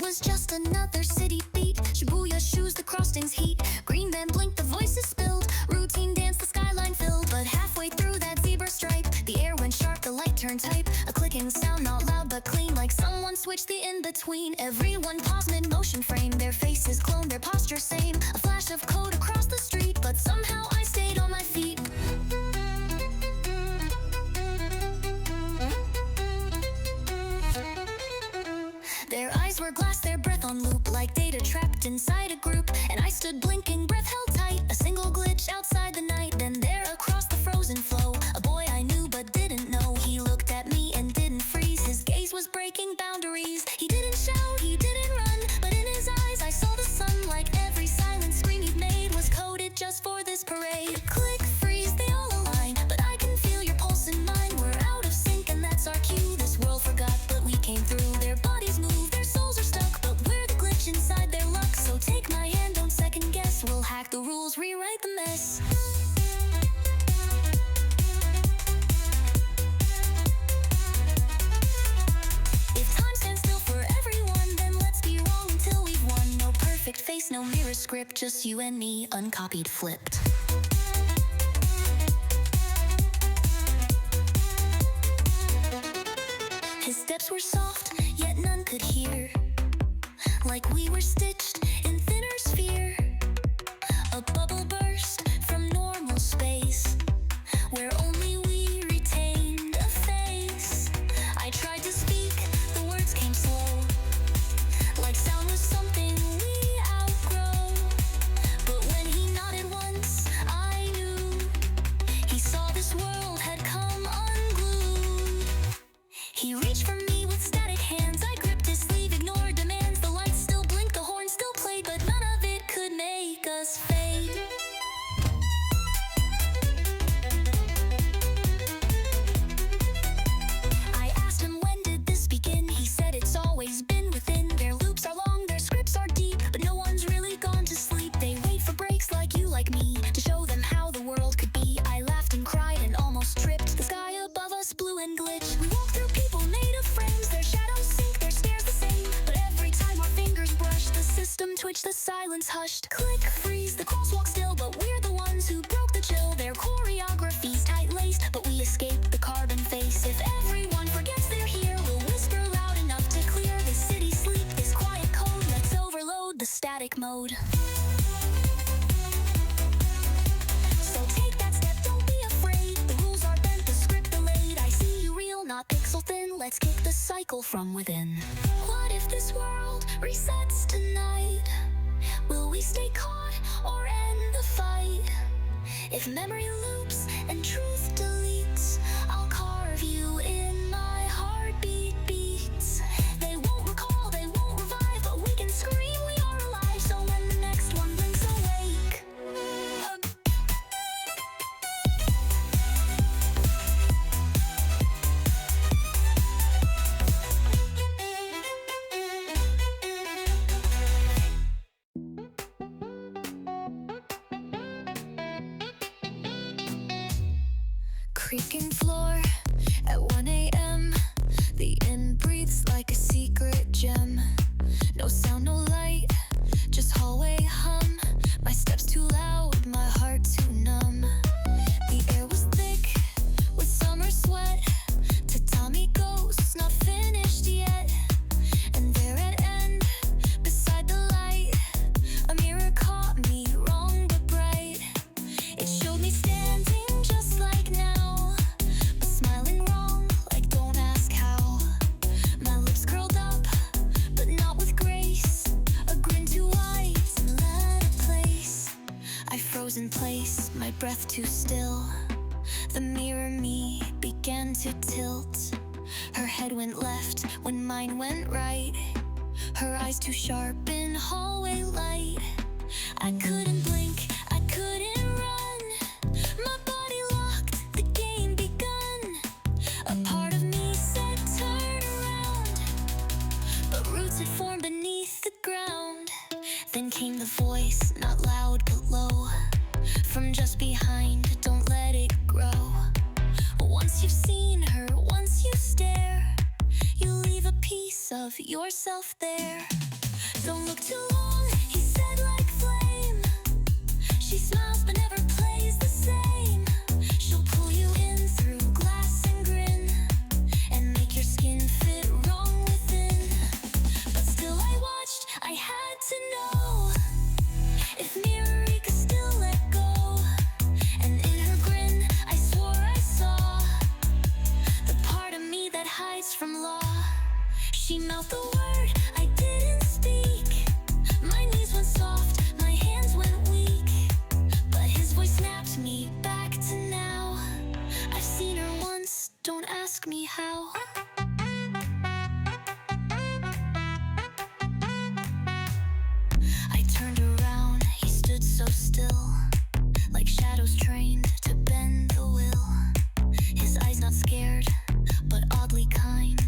was just another city beat. Shibuya shoes, the crossings heat. Green van blinked, the voices spilled. Routine dance, the skyline filled. But halfway through that zebra stripe, the air went sharp, the light turned type. A clicking sound, not loud but clean, like someone switched the in-between. Everyone paused mid-motion frame, their faces cloned, their posture same. A flash of code across the street, but somehow I stayed on my feet. Their eyes were glass, their breath on loop, like data trapped inside a group. And I stood blinking, breath held tight, a single glitch outside the night. Then there across the frozen flow, a boy I knew but didn't know. He looked at me and didn't freeze, his gaze was breaking boundaries. He didn't shout, he didn't run, but in his eyes I saw the sun. Like every silent scream he'd made was coded just for this parade. Click, freeze, they all align, but I can feel your pulse in mine. We're out of sync and that's our cue. This world forgot, but we came through. Their bodies move, their souls are stuck, but we're the glitch inside their luck. So take my hand, don't second guess. We'll hack the rules, rewrite the mess. If time stands still for everyone, then let's be wrong until we've won. No perfect face, no mirror script, just you and me, uncopied, flipped. His steps were soft, yet none could hear. Like we were stitched in thinner sphere. A bubble burst from normal space, where only we retained a face. I tried to speak, the words came slow, like sound was something we outgrow. But when he nodded once, I knew he saw this world had come unglued. He reached for me with static hands, I gripped his sleeve, ignored demands. The lights still blinked, the horn still played, but none of it could make us fade. I asked him, when did this begin? He said it's always been within. Their loops are long, their scripts are deep, but no one's really gone to sleep. They wait for breaks like you, like me, to show them how the world could be. I laughed and cried and almost tripped. The sky above us blew and glitched. We walked through people made of frames, their shadows sink, their stares the same. But every time our fingers brushed, the system twitched, the silence hushed. Click, freeze, the crosswalk still, but we're the ones who broke the chill. Their choreography's tight-laced, but we escaped the carbon face. If everyone forgets they're here, we'll whisper loud enough to clear the city sleep. This quiet code, let's overload the static mode. So take that step, don't be afraid. The rules are bent, the script delayed. I see you real, not pixel thin. Let's kick the cycle from within. What if this world resets tonight? Will we stay caught or end the fight? If memory loops and truth deletes, I'll carve you in my heartbeat beats. They won't recall, they won't revive, but we can scream we are alive. So when the next one blinks awake, creaking floor at 1 a.m. The inn breathes like a secret gem. No sound, no light, just hallway hum. My steps too loud, my heart too numb. The air was thick with summer sweat. Tatami ghosts not finished yet. And there at end, beside the light, a mirror caught me wrong but bright. It showed me standing just like now, but smiling wrong, like don't ask how. My lips curled up, but not with grace. A grin too wide and let a place. I froze in place, my breath too still. The mirror me began to tilt. Her head went left when mine went right. Her eyes too sharp in hallway light. I couldn't blink, I couldn't run. My body locked, the game begun. A part of me said turn around, but roots had formed beneath the ground. Then came the voice, not loud but low, from just behind, don't let it grow. Once you've seen her, once you stare, you leave a piece of yourself there. Don't look too long, he said like flame. She smiles but never plays the same. She'll pull you in through glass and grin and make your skin fit wrong within. But still I watched, I had to know if Mirika still let go. And in her grin, I swore I saw the part of me that hides from law. She mouthed the word I didn't speak. My knees went soft, my hands went weak. But his voice snapped me back to now. I've seen her once, don't ask me how. I turned around, he stood so still, like shadows trained to bend the will. His eyes not scared, but oddly kind,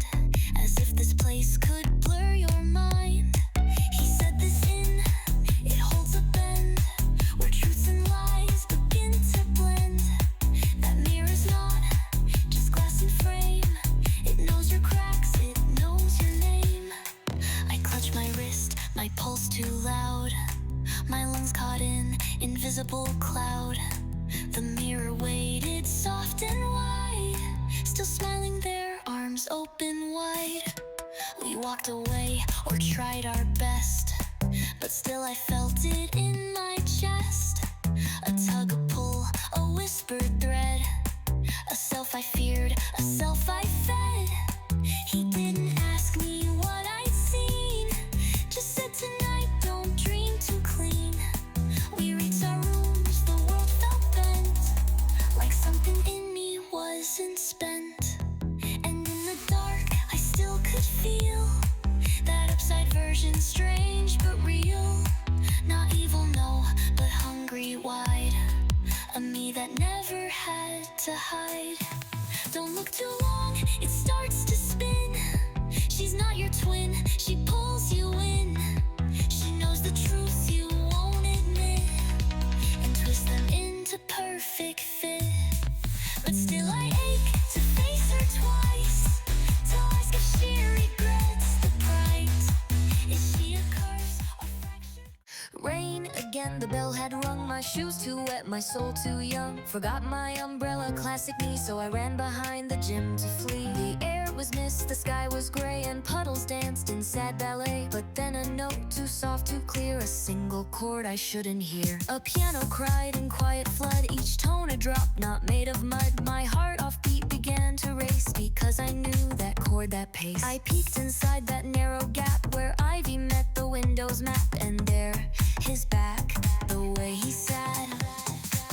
as if this place could blur your mind. He said this inn, it holds a bend, where truths and lies begin to blend. That mirror's not just glass and frame. It knows your cracks, it knows your name. I clutch my wrist, my pulse too loud. My lungs caught in invisible cloud. The mirror waited soft and wide, still smiling there, arms open wide. We walked away or tried our best, but still I felt it in my chest. A tug, a pull, a whispered thread. A self I feared, a self I fed. He didn't ask me what I'd seen, just said tonight don't dream too clean. We reached our rooms, the world felt bent, like something in me wasn't spent. And in the dark I still could feel that upside version, strange but real. Not evil, no, but hungry wide. A me that never had to hide. Don't look too long, it starts to spin. She's not your twin, she pulls you in. She knows the truth you won't admit, and twists them into perfect fit. But still I ache to face her twice, to ask if she regrets the price. Is she a curse or fractured? Rain again, the bell had rung. My shoes too wet, my soul too young. Forgot my umbrella, classic me, so I ran behind the gym to flee. The air was mist, the sky was gray, and puddles danced in sad ballet. But then a note too soft, too clear, a single chord I shouldn't hear. A piano cried in quiet flood, each tone a drop not made of mud. My heart off beat began to race, because I knew that chord, that pace. I peeked inside that narrow gap where ivy met the window's map, and there, his back, the way he sat,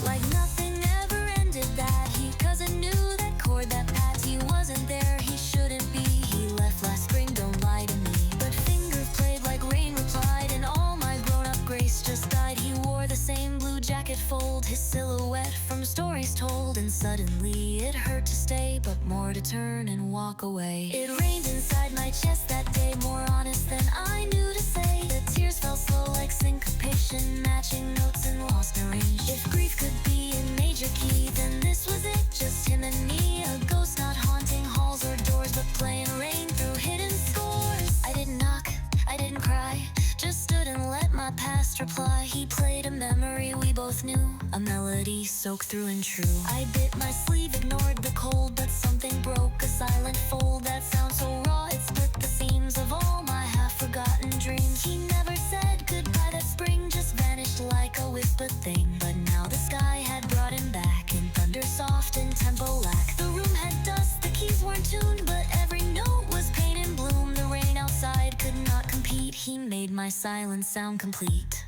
like nothing ever ended that. He cousin knew that chord, that pat. He wasn't there, he shouldn't be. He left last spring, don't lie to me. But fingers played like rain replied, and all my grown-up grace just died. He wore the same blue jacket fold, his silhouette from stories told. And suddenly it hurt to stay, but more to turn and walk away. It rained inside my chest that day, more honest than I knew to say. The tears fell slow like syncopation, matching notes and lost in range. If grief could be in major key, then this was it, just him and me. A ghost not haunting halls or doors, but playing rain through hidden scores. I didn't knock, I didn't cry, just stood and let my past reply. He played a memory we both knew, a melody soaked through and true. I bit my sleeve, ignored the cold, but something broke, a silent fold. That sounds so raw, it split the seams of all my half-forgotten dreams. He never said goodbye that spring, just vanished like a whispered thing. But now the sky had brought him back, in thunder soft and tempo lack. The room had dust, the keys weren't tuned, but every note was pain and bloom. The rain outside could not compete, he made my silence sound complete.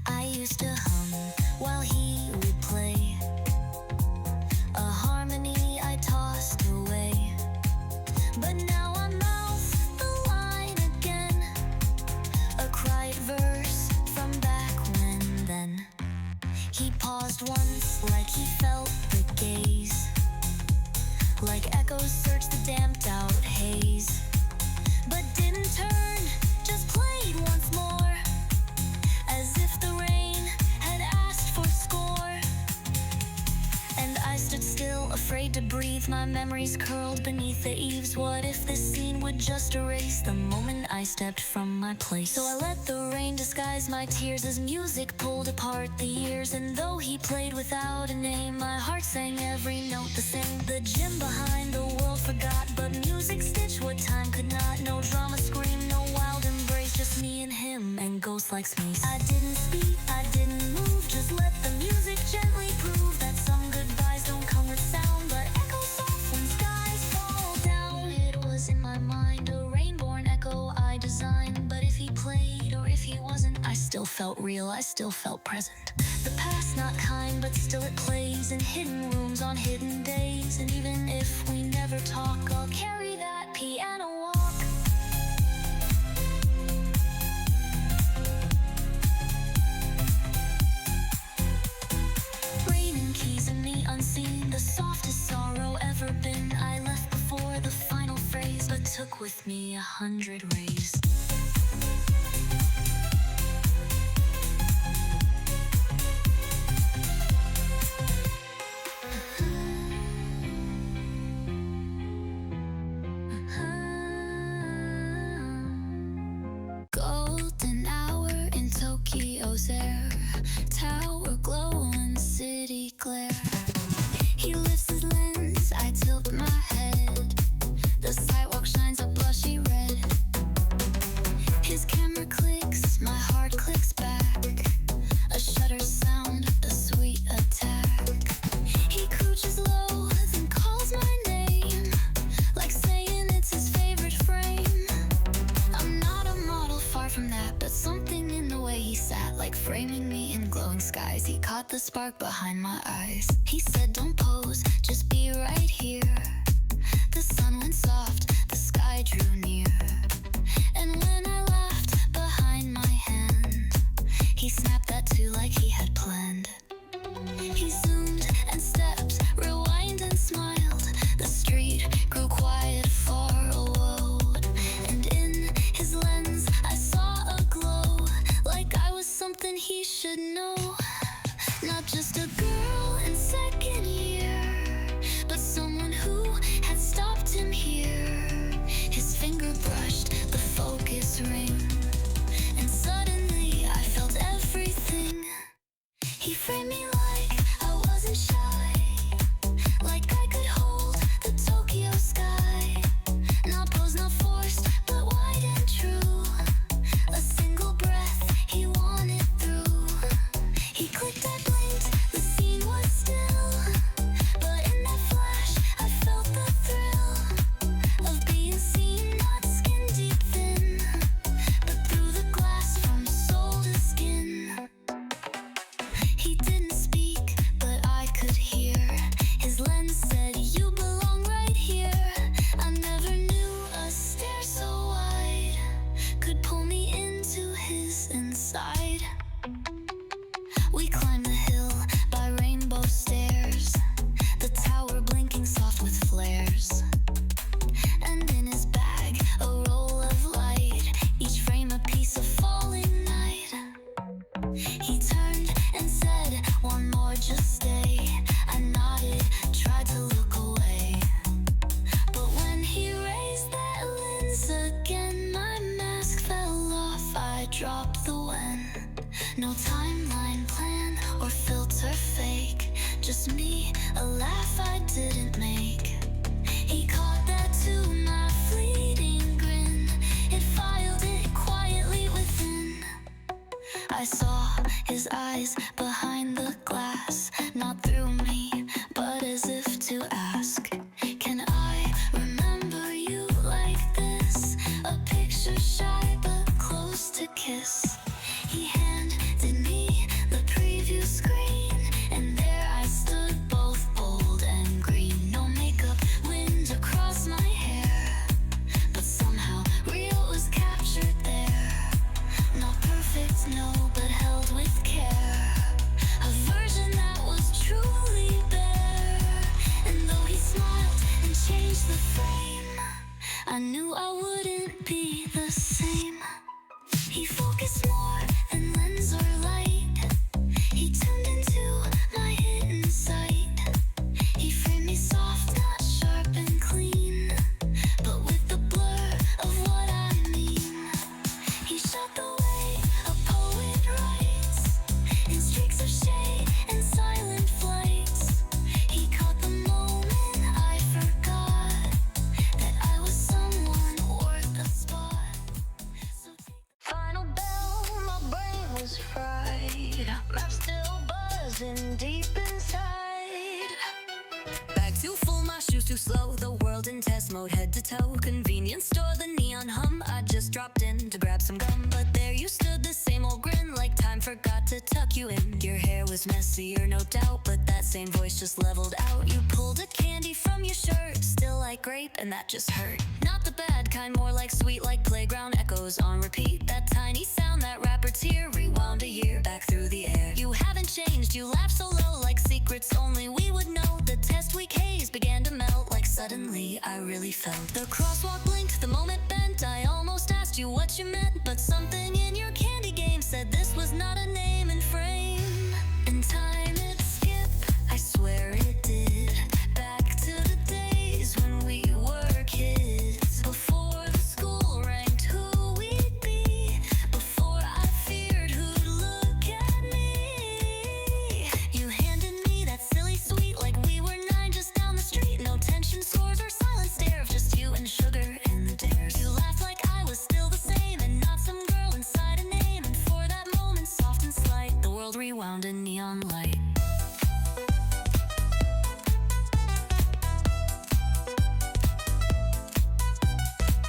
I used to hum while he would play, a harmony I tossed away. But now I mouth the line again, a quiet verse from back when. Then he paused once, like he felt the gaze, like echoes searched the damped out haze. But didn't turn, just played once more, as if the rain had asked for score. And I stood still, afraid to breathe, my memories curled beneath the eaves. What if this scene would just erase the moment I stepped from my place. So I let the rain disguise my tears as music pulled apart the years. And though he played without a name, my heart sang every note the same. The gym behind the world forgot, but music stitched what time could not. No drama scream, no wild embrace, just me and him and ghosts like me. I didn't speak, I didn't move, just let the music gently prove that some goodbyes don't come with sound, but echo soft when skies fall down. It was in my mind, a rain-born echo I designed, but if he played or if he wasn't, I still felt real, I still felt present. The past not kind, but still it plays in hidden rooms on hidden days. And even if we never talk, I'll carry that piano walk. Rain and keys in me unseen, the softest sorrow ever been. I left before the final phrase, but took with me 100 rays. Golden hour in Tokyo's air, tower glow and city glare. He lifts his lens, I tilt my head. The sidewalk shines a blushy red. His camera clicks, my heart clicks back. A shutter sound, a sweet attack. He crouches low, then calls my name, like saying it's his favorite frame. I'm not a model, far from that, but something in the way he sat, like framing me in glowing skies. He caught the spark behind my eyes. He said, don't pose, just be right here. The sun went soft, the sky drew near. And when I laughed behind my hand, he snapped that too like he had planned. He zoomed and stepped, rewind and smiled. The street grew quiet for a world. And in his lens I saw a glow, like I was something he should know. Not just a girl in second year, but someone who had stopped him here. His finger brushed the focus ring, and suddenly I felt everything. He framed me like I wasn't shy, like I could hold the Tokyo sky. Not posed, not forced, but wide and true. A single breath he wanted through. He clicked, I blinked, the scene was still. But in that flash, I felt the thrill of being seen, not skin deep thin, but through the glass from soul to skin. He didn't speak, but I could hear. His lens said, you belong right here. I never knew a stare so wide could pull me into his inside. We climbed the hill by rainbow stairs, the tower blinking soft with flares. And in his bag, a roll of light, each frame a piece of falling night. He turned and said, one more, just stay. I nodded, tried to look away. But when he raised that lens again, my mask fell off, I dropped the when. No timeline plan or filter fake, just me, a laugh I didn't make. He caught that too, my fleeting grin. It filed it quietly within. I saw his eyes behind the glass, not through me, but as if to ask, can I remember you like this? A picture shy but close to kiss. He handed me the preview screen, and there I stood, both bold and green. No makeup, wind across my hair, but somehow real was captured there. Not perfect, no, but held with care. A version that was truly bare. And though he smiled and changed the frame, I knew I wouldn't be the same. He focused more too slow, the world in test mode, head to toe. Convenience store, the neon hum. I just dropped in to grab some gum, but there you stood, the same old grin, like time forgot to tuck you in. Your hair was messier, no doubt, but that same voice just leveled out. You pulled a candy from your shirt, still like grape, and that just hurt. Not the bad kind, more like sweet, like playground echoes on repeat. That tiny sound, that rapper's here, rewound a year back through the air. You haven't changed, you laugh so low, like secrets only we would know. The test week haze began to melt, like suddenly I really felt. The crosswalk blinked, the moment bent. I almost asked you what you meant, but something in your candy game said this was not a name and frame. And time it skipped, I swear it did. Back to the days when we were kids. Before the school ranked who we'd be. Before I feared who'd look at me. You handed me that silly sweet like we were 9 just down the street. No tension scores or silent stare of just you and sugar and the dares. You laughed like I was still the same and not some girl inside a name. And for that moment, soft and slight, the world rewound in neon light.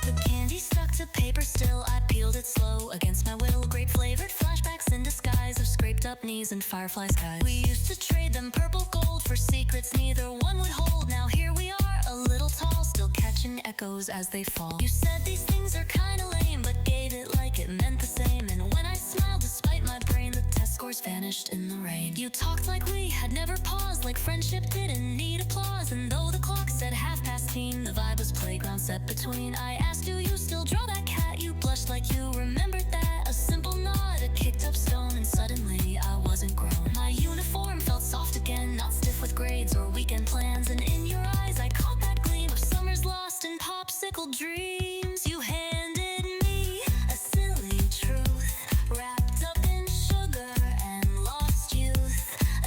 The candy stuck to paper still, I peeled it slow against my will. Grape flavored flashbacks in disguise of scraped up knees and firefly skies. We used to trade them purple gold for secrets neither one would hold. Now here we are, a little tall, still catching echoes as they fall. You said these things are kinda lame, but gave it like it meant the same. And when I smiled despite my brain, the test scores vanished in the rain. You talked like we had never paused, like friendship didn't need applause. And though the clock said 10:30, the vibe was playground set between. I asked, do you still draw that cat? You blushed like you remembered that. A simple nod, a kicked up stone, and suddenly I wasn't grown. My uniform felt soft again, not stiff with grades or weekend plans. And in your eyes I caught that gleam of summers lost in popsicle dreams. You handed me a silly truth, wrapped up in sugar and lost youth.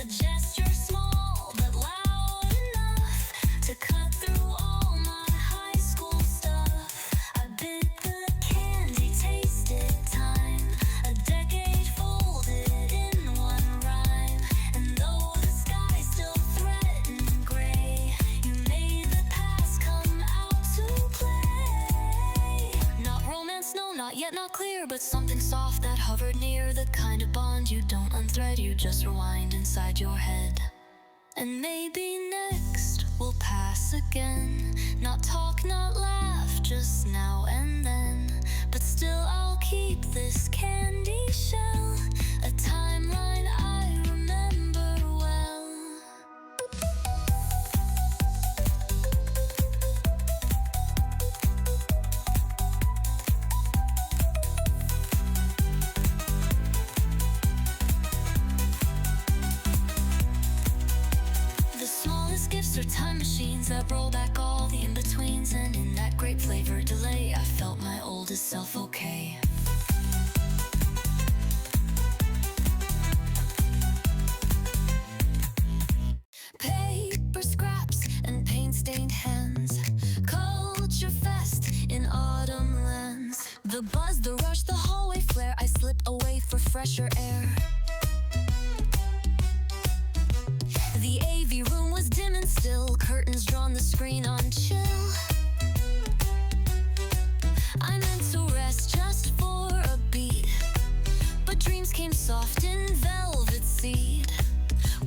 A gesture small but loud enough to cut through all my high school stuff. I bit the candy, tasted time, a decade folded in one rhyme. And though the sky still threatened gray, you made the past come out to play. Not romance, no, not yet, not clear, but something soft that hovered near. The kind of bond you don't unthread, you just rewind inside your head. And maybe next we'll pass again. Not talk, not laugh, just now and then. But still I'll keep this candy shell, a timeline I remember well. The smallest gifts are time machines that roll back all the in-betweens. And in that grape flavor delay, I felt my oldest self okay. Paper scraps and paint-stained hands, culture fest in autumn lands. The buzz, the rush, the hallway flare, I slip away for fresher air. The AV room was dim and still, curtains drawn, the screen on chill. I meant to rest just for a beat, but dreams came soft in velvet seed.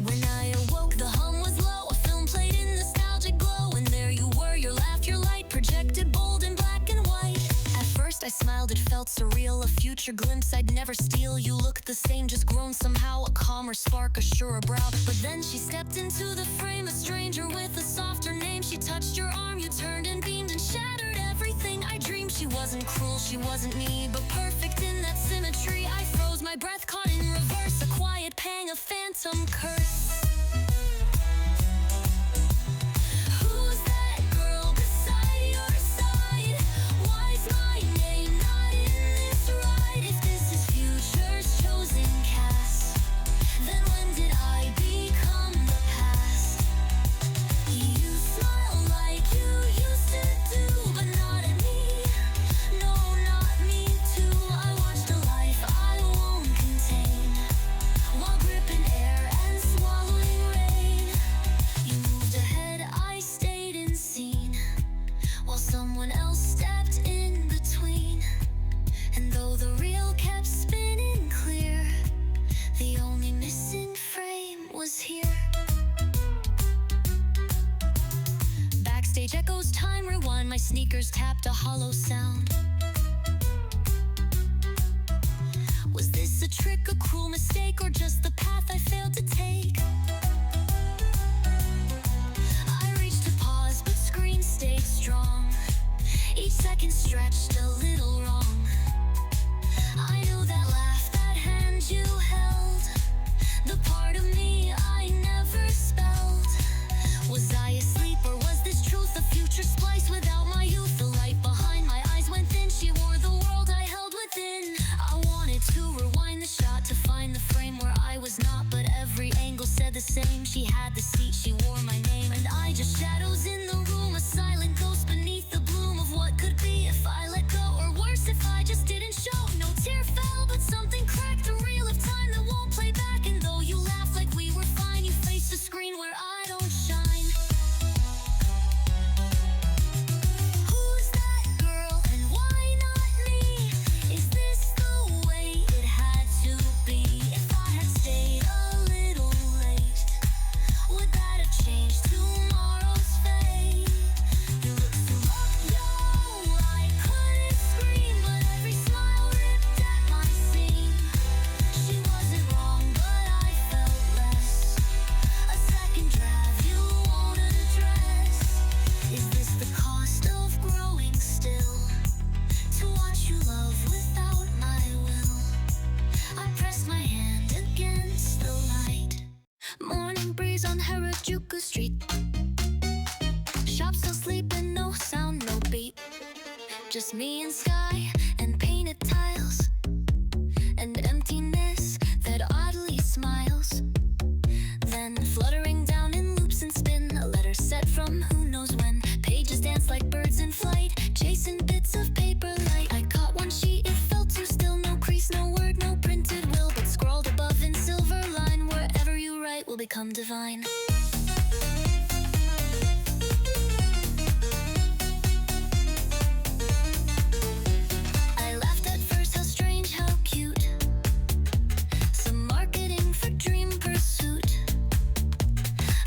When I awoke, the hum was low, a film played in nostalgic glow. And there you were, your laugh, your light, projected bold in black and white. At first I smiled, it felt surreal, a future glimpse I'd never steal. You looked the same, just grown somehow, a calmer spark, a surer brow. But then she stepped into the frame, a stranger with a softer name. She touched your arm, you turned and beamed and shattered everything I dreamed. She wasn't cruel, she wasn't me, but perfect in that symmetry. I froze, my breath caught in reverse, a quiet pang, a phantom curse. Who's that girl beside your side? Why's my name not in this ride? If this is future's chosen cast, then when did I become the past? You smile like you used to do, but not at me. No, not me too. I watched a life I won't contain, while gripping air and swallowing fingers tapped a hollow sound. Was this a trick, a cruel mistake, or just the path I failed to take? I reached to pause, but screen stayed strong. Each second stretched a little wrong. I knew that laugh, that hand you held, the part of me I never spelled. Was I asleep, or was this truth a future splice without my youth? The light behind my eyes went thin. She wore the world I held within. I wanted to rewind the shot to find the frame where I was not, but every angle said the same. She had the seat, she wore my name, and I just shadows in the room, a silent ghost beneath the bloom of what could be if I let go, or worse if I just didn't show. No tear fell, but something cracked, the reel of time that won't play back. And though you laugh like we were fine, you face the screen where I don't shine. Who's that girl, and why not me? Is this the way it had to be? If I had stayed a little late, would that have changed tomorrow's fate? You look so low, I couldn't scream, but every smile ripped at my seam. She wasn't wrong, but I felt less. A second draft you won't address. Is this the cost of growing still? To watch you love without my will. I pressed my hand against the light. Morning breeze on Harajuku Street. Shop still sleeping, no sound, no beat. Just me and sky and painted tiles, and emptiness that oddly smiles. Then fluttering down in loops and spin, a letter set from who knows when. Pages dance like birds in flight, chasing bits of paper light. I caught one sheet, it felt too still. No crease, no word, no printed will, but scrawled above in silver line. Wherever you write will become divine. I laughed at first, how strange, how cute. Some marketing for dream pursuit.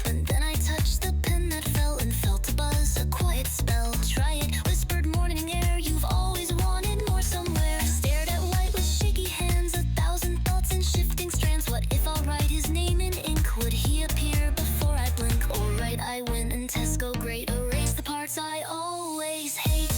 But then I touched the pen that fell and felt a buzz, a quiet spell. Try it, whispered morning air, you've always wanted more somewhere. I stared at white with shaky hands, a thousand thoughts in shifting strands. What if I'll write his name in ink? Would he appear before I blink? Or write I win and Tesco great, erase the parts I always hate.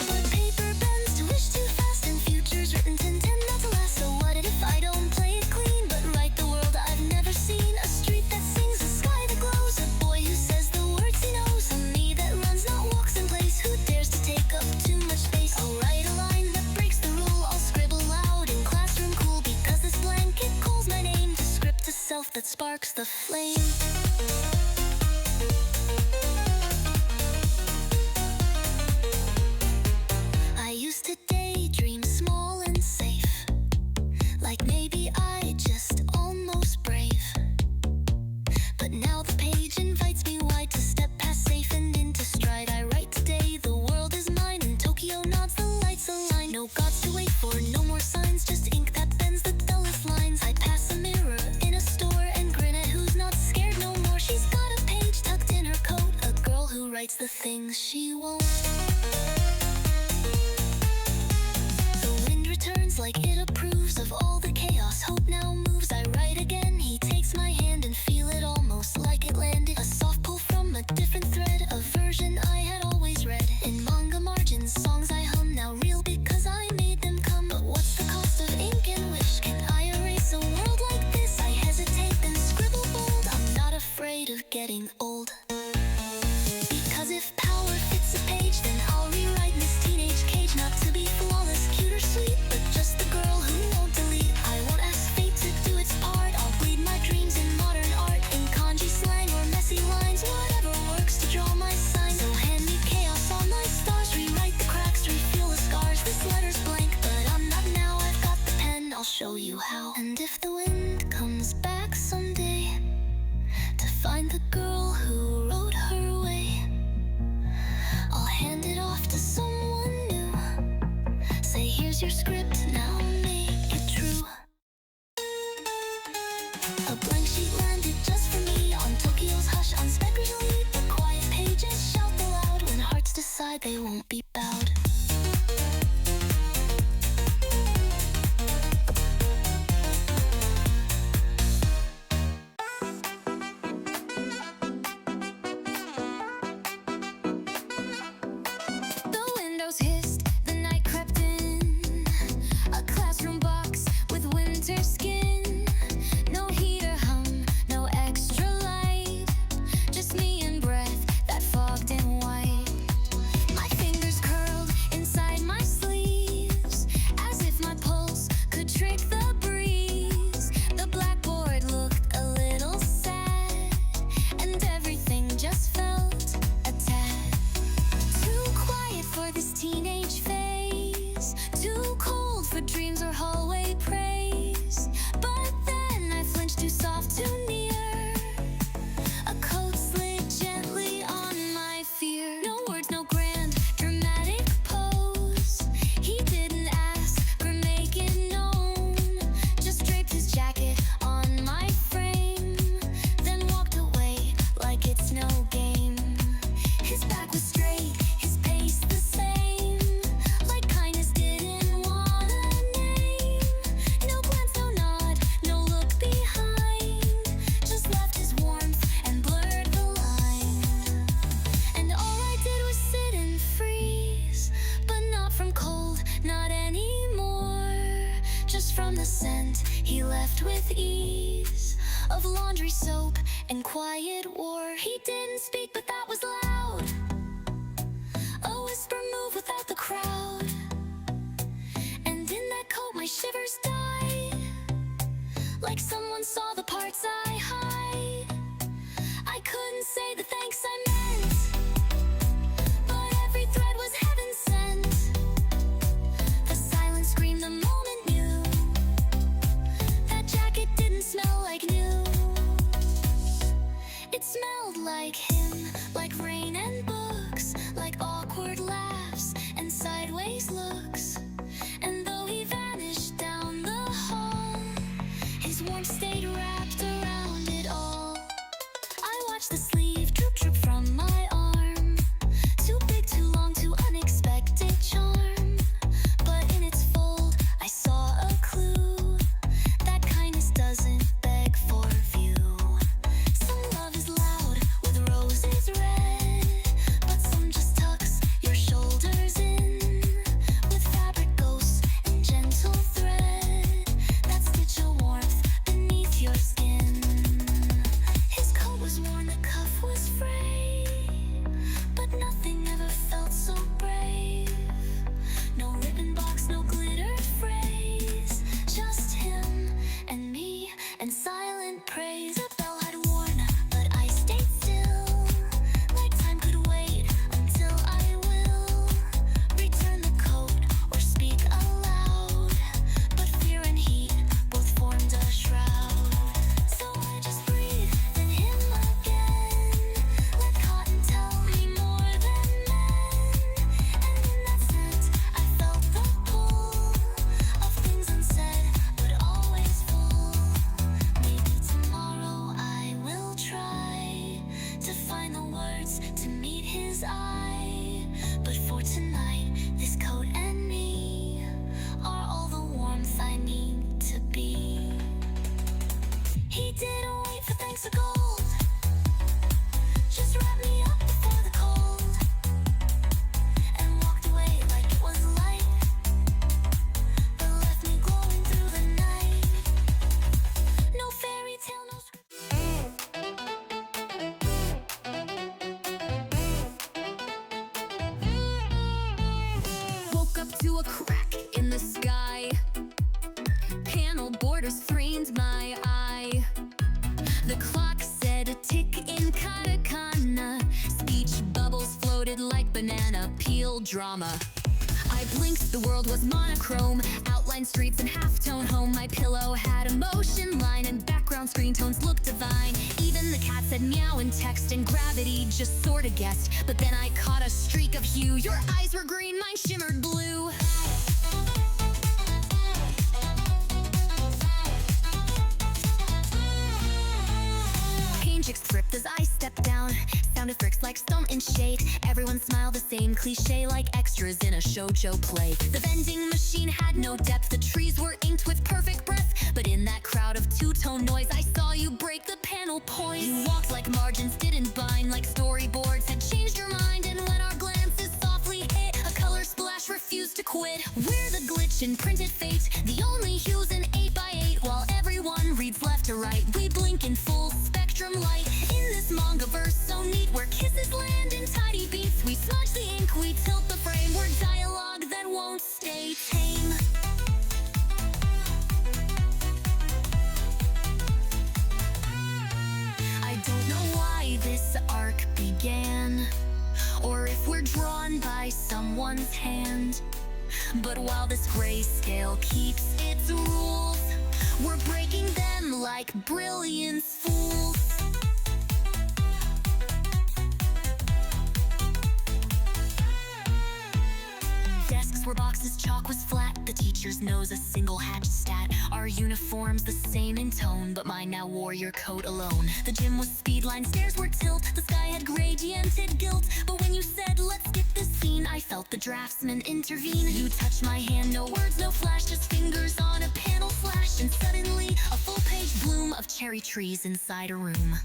But paper bends to wish too fast, and futures written to intend not to last. So what if I don't play it clean, but write the world I've never seen? A street that sings, a sky that glows, a boy who says the words he knows, a me that runs, not walks in place, who dares to take up too much space. I'll write a line that breaks the rule, I'll scribble loud in classroom cool, because this blanket calls my name to script a self that sparks the flame. I used to daydream small and safe, like maybe I just almost brave. But now the page invites me wide to step past safe and into stride. I write today, the world is mine, and Tokyo nods, the lights align. No gods to wait for, no more signs, just ink that bends the dullest lines. I pass a mirror in a store and grin at who's not scared no more. She's got a page tucked in her coat, a girl who writes the things she won't. The wind returns like it approves of all the chaos. Hope now moves, I write again. He takes my hand and feel it almost like it landed. A soft pull from a different thread, a version I had always read. In manga margins, songs I hum, now real because I made them come. But what's the cost of ink and wish? Can I erase a world like this? I hesitate then scribble bold. I'm not afraid of getting old. Because if power fits a page, then I'll rewrite this teenage cage. Not to be flawless, cute or sweet, but just the girl who won't delete. I won't ask fate to do its part, I'll bleed my dreams in modern art, in kanji slang or messy lines, whatever works to draw my sign. So hand me chaos on my stars, rewrite the cracks, refill the scars. This letter's blank, but I'm not now, I've got the pen, I'll show you how. And if the wind comes back someday to find the girl who wrote her way, I'll hand it off to someone new. Say here's your script, now make it true. A blank sheet landed just for me on Tokyo's hush, on spectrally the quiet pages bowed. The windows hissed, the night crept in. A classroom box with winter skin. No heater hum, no extra light. Just me and breath that fogged in white. My fingers curled inside my sleeves, as if my pulse could trick the breeze. The blackboard looked a little sad, and everything just felt a tad too quiet for this teenage phase, too cold for dreams or hallway praise. But then I flinched, too soft, too near. A coat slid gently on my fear. No words, no grand, dramatic pose. He didn't ask or make it known. Just draped his jacket on my frame, then walked away like it's no game. His back was straight, his pace the same, like kindness didn't want a name. No glance, no nod, no look behind, just left his warmth and blurred the line. And all I did was sit and freeze, but not from cold, not anymore. Just from the scent he left with ease, of laundry soap and quiet war. He didn't speak, but that was loud. A whisper moved without the crowd, and in that coat my shivers died, like someone saw the parts I hide. I couldn't say the thanks I meant, but every thread was heaven sent. The silence screamed the moment knew that jacket didn't smell like new. It smelled like him, like rain and books, like awkward laughs and sideways looks. And though he vanished down the hall, his warmth stayed wrapped around it all. I watched the sleeve droop droop from my arm, too big, too long, too unexpected charm. But in its fold I saw a clue that kindness doesn't beg for view. Some love is loud with roses red, but some just tucks your shoulders in, with fabric ghosts and gentle thread that stitch a warmth beneath your skin. His coat was worn, the cuff was frayed, but nothing ever felt so brave. No ribbon box, no glitter phrase, just him and me and silent praise. A bell had worn, but I stayed still, like time could wait until I will return the coat or speak aloud. But fear and heat both formed a shroud, so I just breathed in him again. Let cotton tell me more than men, and in that scent I felt the pull of things unsaid but always full. Maybe tomorrow I will try to find the words to meet his eye, but for tonight this coat and me are all the warmth I need to be. He didn't wait for thanks or gold, just wrapped me up before the cold, and walked away like it was light, but left me glowing through the night. No fairy tale, no woke up to a crack in the sky. Panel borders framed my eye. The clock said a tick in katakana. Speech bubbles floated like banana peel drama. I blinked, the world was monochrome. Outline streets and halftone home. My pillow had emotion line and background screen tones looked divine. Even the cat said meow in text, and gravity just sorta guessed. But then I caught a streak of hue. Your eyes were green, mine shimmered blue. chicks tripped as I stepped down. Sound effects like stomp and shade. Everyone smiled the same cliche like extras in a shoujo play. The vending machine had no depth. The trees were inked with perfect breath. But in that crowd of two-tone noise, I saw you break the panel poise. You walked like margins didn't bind, like storyboards had changed your mind. And when our glances softly hit, a color splash refused to quit. We're the glitch in printed fate, the only hues in 8x8. While everyone reads left to right, we blink in full spectrum light. In this manga verse so neat, where kisses land in tidy beats, we smudge the ink, we tilt the frame. We're dialogue that won't stay tame. I don't know why this arc began, or if we're drawn by someone's hand. But while this grayscale keeps its rules, we're breaking them like brilliance fools. Desks were boxes, chalk was flat. The teacher's nose a single hatch stat. Our uniforms the same in tone, but mine now wore your coat alone. The gym was speed line, stairs were tilt. The sky had gradiented guilt. But when you said let's get this scene, I felt the draftsman intervene. You touched my hand, no words, no flash, just fingers on a panel flash. And suddenly a full page bloom of cherry trees inside a room.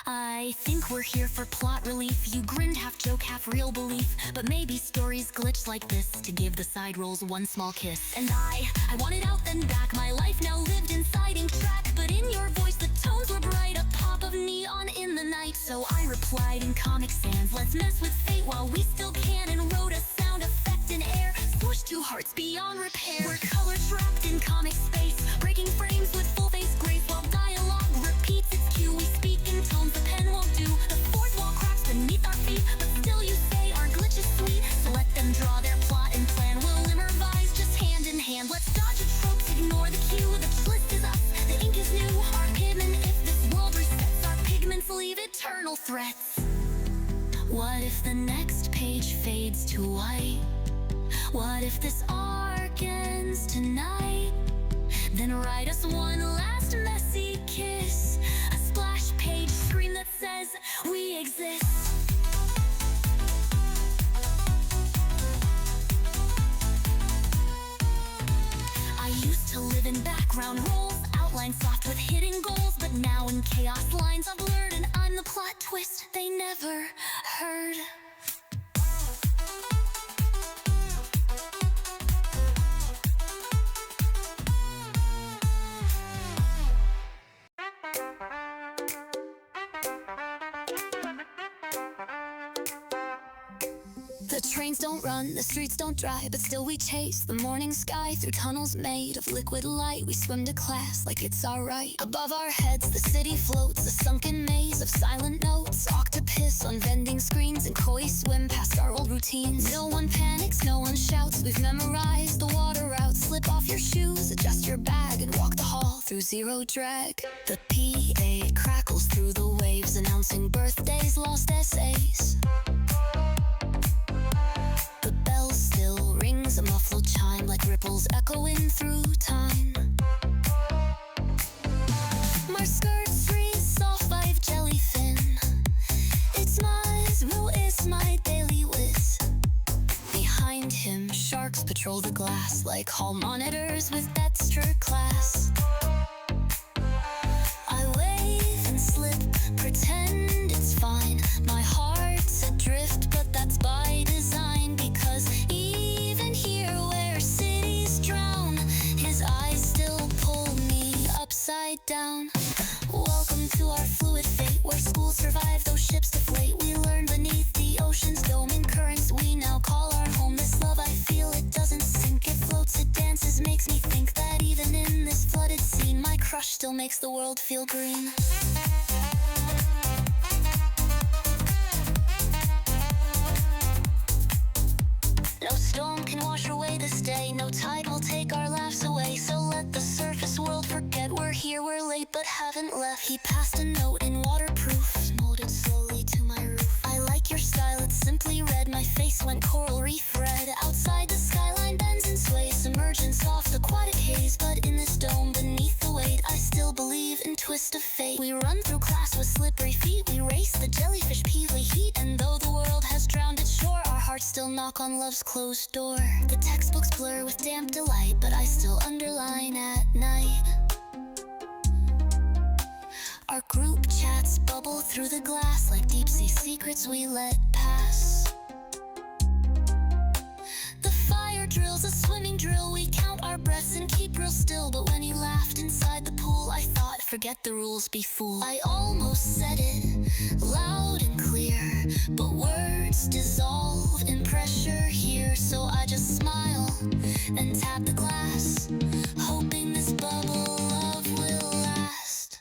I think we're here for plot relief. You grinned, half joke, half real belief. But maybe stories glitch like this to give the side roles one small kiss. And I wanted out then back. My life now lived inside ink track. But in your voice the tones were bright, a pop of neon in the night. So I replied in Comic Sans, let's mess with fate while we still can. And wrote a sound effect in air, squished two hearts beyond repair. We're color trapped in comic space, breaking frames with full face grace. While dialogue repeats its cue, we speak in tones the pen won't do. The fourth wall cracks beneath our feet, but still you say our glitch is sweet. So let them draw their plot and plan, we'll improvise just hand in hand. Let's dodge the tropes, ignore the cue. The list is us, the ink is new. Our pigment, if this world resets, our pigments leave eternal threats. What if the next page fades to white? What if this arc ends tonight? Then write us one last messy kiss, a splash page scream that says we exist. I used to live in background roles, outline soft with hidden goals. But now in chaos lines I've blurred, and I'm the plot twist they never heard. The trains don't run, the streets don't dry, but still we chase the morning sky. Through tunnels made of liquid light, we swim to class like it's alright. Above our heads the city floats, a sunken maze of silent notes. Octopus on vending screens and koi swim past our old routines. No one panics, no one shouts, we've memorized the water route. Slip off your shoes, adjust your bag, and walk the hall through zero drag. The PA crackles through the waves, announcing birthdays, lost essays. The bell still rings, a muffled chime, like ripples echoing through time. My skirt's freeze, soft five jellyfin. It's my daily whiz. Behind him, sharks patrol the glass, like hall monitors with extra class. I wave and slip, pretend it's fine. My heart's adrift, but that's by design. Because even here where cities drown, his eyes still pull me upside down. Welcome to our fluid fate, where schools survive, those ships deflate. We learn beneath the ocean's dome currents we now call our home. This love I feel, it doesn't sink, it floats, it dances. Makes me think that even in this flooded scene, my crush still makes the world feel green. No storm can wash away this day, no tide will take our laughs away. So let the surface world forget we're here, we're late but haven't left. He passed a note in waterproof, molded slowly to my roof. I like your style, it's simply red. My face went coral reef red. Outside the skyline bends and sways, submerged in soft aquatic haze. But in this dome beneath the weight, I still believe in twist of fate. We run through class with slippery feet. We race the jellyfish peely heat, and though the world has drowned its shore, our hearts still knock on love's closed door. The textbooks blur with damp delight, but I still underline at night. Our group chats bubble through the glass like deep-sea secrets we let pass. The fire drill's a swimming drill. We count our breaths and keep real still. But when he laughed inside the pool, I thought, forget the rules, be fool. I almost said it loud and clear, but words dissolve in pressure here. So I just smile and tap the glass, hoping this bubble love will last.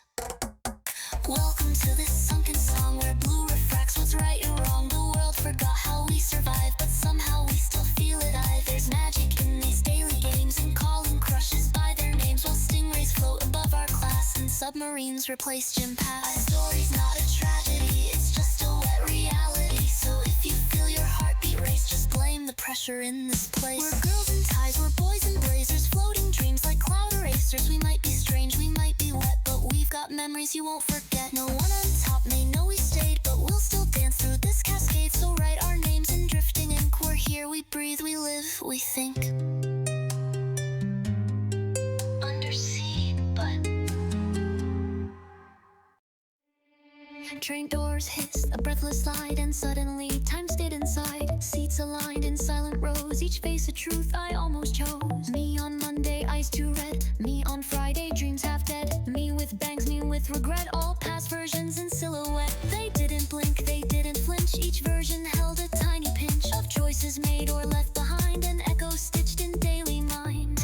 Welcome to this sunken song where blue refracts what's right and wrong. The world forgot how we survived, but somehow we still feel it. There's magic in these daily games, and calling crushes by their names while stingrays float above our class and submarines replace gym pass. My story's not a tragedy, it's just a wet reality. So if you feel your heartbeat race, just blame the pressure in this place. We're girls in ties, we're boys in blazers, floating dreams like cloud erasers. We might be strange, we might be wet, but we've got memories you won't forget. No one on top may know we stayed, but we'll still dance through this cascade. So write our names in drifting ink. We're here, we breathe, we live, we think. Undersea, but train doors hiss, a breathless slide, and suddenly time stayed inside. Seats aligned in silent rows, each face a truth I almost chose. Me on Monday, eyes too red. Me on Friday, dreams half dead. Me with bangs, me with regret. All past versions in silhouette. They didn't blink, they didn't flinch. Each version held a tiny pinch of choices made or left behind, an echo stitched in daily mind.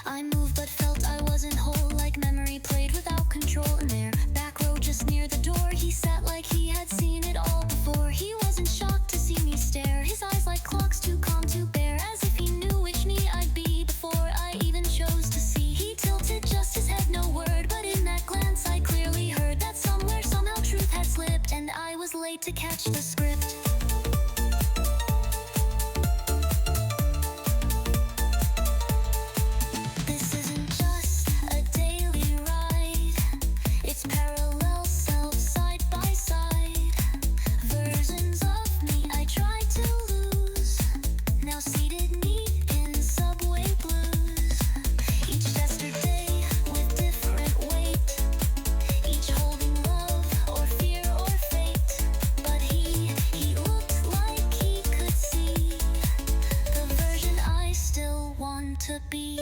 I moved but felt I wasn't whole, like memory played without control. And there, back row just near the door, he sat like he had seen it all before. He wasn't shocked to see me stare, his eyes like clocks too calm to bear, as if he knew which me I'd be before I even chose to see. He tilted just his head, no word, but in that glance I clearly heard that somewhere, somehow truth had slipped, and I was late to catch the script. This isn't just a daily ride, it's parallel selves side by side. Versions of me I tried to lose, now seated neat in subway blues. Each yesterday with different weight, each holding love or fear or fate. But he looked like he could see the version I still want to be.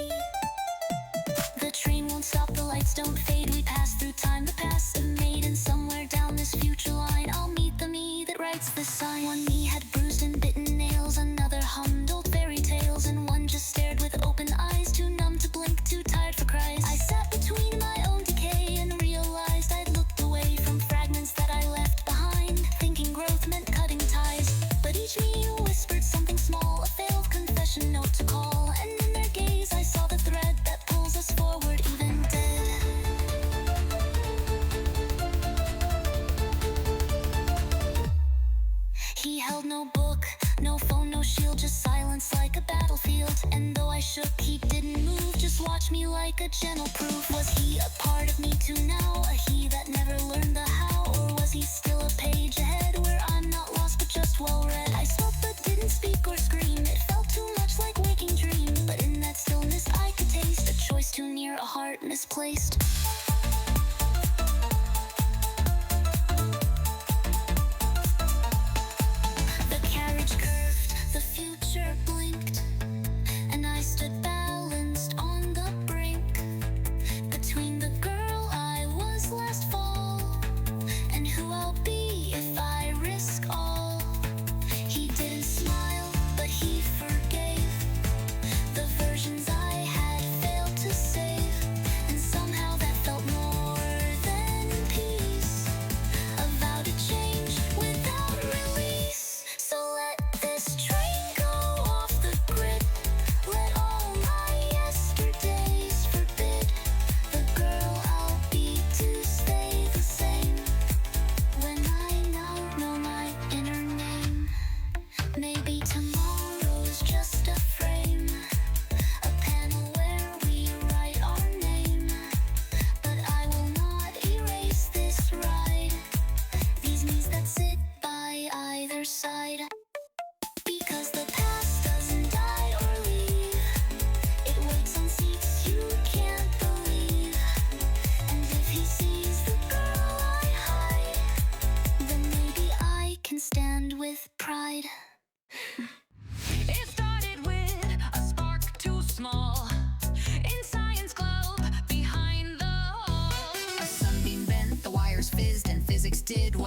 The train won't stop, the lights don't fade. We pass through time, the past is made, and somewhere down this future line I'll meet the me that writes the sign. One me had bruised and bitten nails, another hummed old fairy tales, and one just stared with open eyes, too numb to blink, too tired for cries. I sat between my own decay and realized I'd looked away from fragments that I left behind, thinking growth meant cutting ties. But each me whispered something small, a failed confession note to call, and in their gaze I saw the thread that pulls us forward even dead. He held no book, no phone, no shield, just silence like a battlefield. And though I shook, he didn't move, just watched me like a gentle proof. Was he a part of me too now, a he that never learned the how? Or was he still a page ahead, where I'm not lost but just well read? I spoke but didn't speak or scream, it felt too much like waking dream. But in that stillness I could taste a choice too near, a heart misplaced. The carriage curved, the future blinked, and I stood balanced on the brink, between the girl I was last fall and who I'll be if I risk all. He didn't smile, but he forgave the versions I had failed to save, and somehow that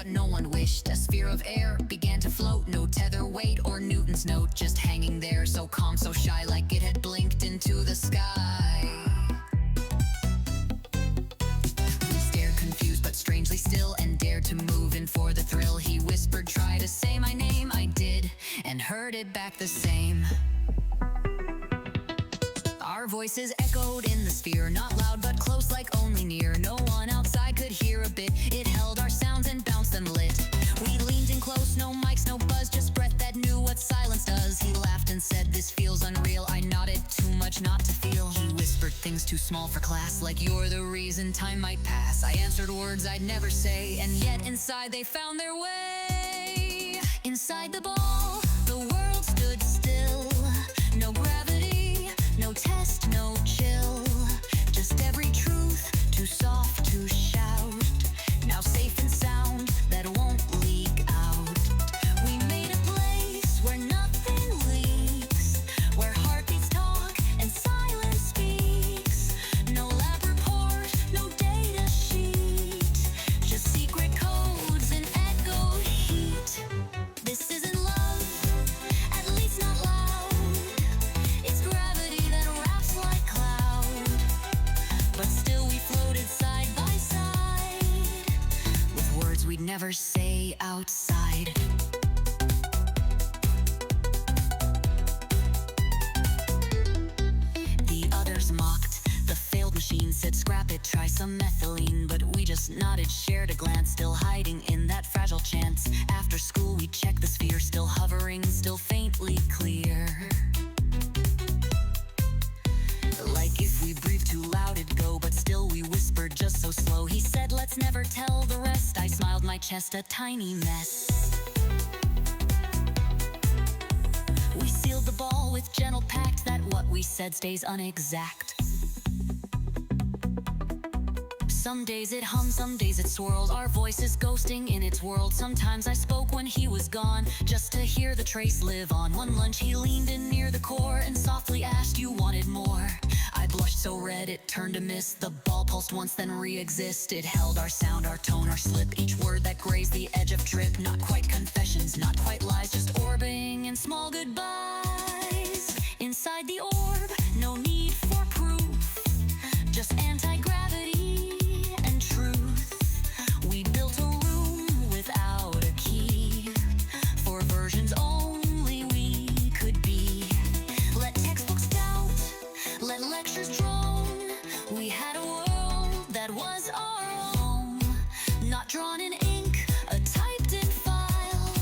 what no one wished. A sphere of air began to float, no tether weight or Newton's note, just hanging there, so calm, so shy, like it had blinked into the sky. We stared confused but strangely still, and dared to move in for the thrill. He whispered, try to say my name. I did, and heard it back the same. Our voices echoed in the sphere, not loud but close, like only near. No one outside could hear a bit. It held our sounds and bounced them lit. We leaned in close, no mics, no buzz, just breath that knew what silence does. He laughed and said, this feels unreal. I nodded, too much not to feel. He whispered things too small for class, like you're the reason time might pass. I answered words I'd never say, and yet inside they found their way. Inside the ball, the world stood still. No gravity, no test, no chill. Just every truth, too soft to shout. Now safe and sound, that won't leak out. We made a place where nothing leaks, where heartbeats talk and silence speaks. No lab report, no data sheet, just secret codes and echo heat. This isn't love, at least not loud. It's gravity that wraps like cloud. But still we floated side by side, with words we'd never say outside. The others mocked, the failed machine said scrap it, try some methylene. But we just nodded, shared a glance, still hiding in that fragile chance. After school we checked the sphere, still hovering, still faintly clear. Like if we breathed too loud it'd go, but still we whispered just so slow. He said let's never tell the rest. I smiled, my chest a tiny mess. We sealed the ball with gentle pact that what we said stays unexact. Some days it hums, some days it swirls, our voices ghosting in its world. Sometimes I spoke when he was gone, just to hear the trace live on. One lunch he leaned in near the core and softly asked, you wanted more? I blushed so red it turned to mist. The ball pulsed once then re-exist. It held our sound, our tone, our slip, each word that grazed the edge of trip. Not quite confessions, not quite lies, just orbiting in small goodbyes. Inside the orb, no need for proof, just anti-gravity and truth. We built a room without a key, for versions only we could be. Let textbooks doubt, let lectures drone. We had a world that was our own, not drawn in ink, a typed in file,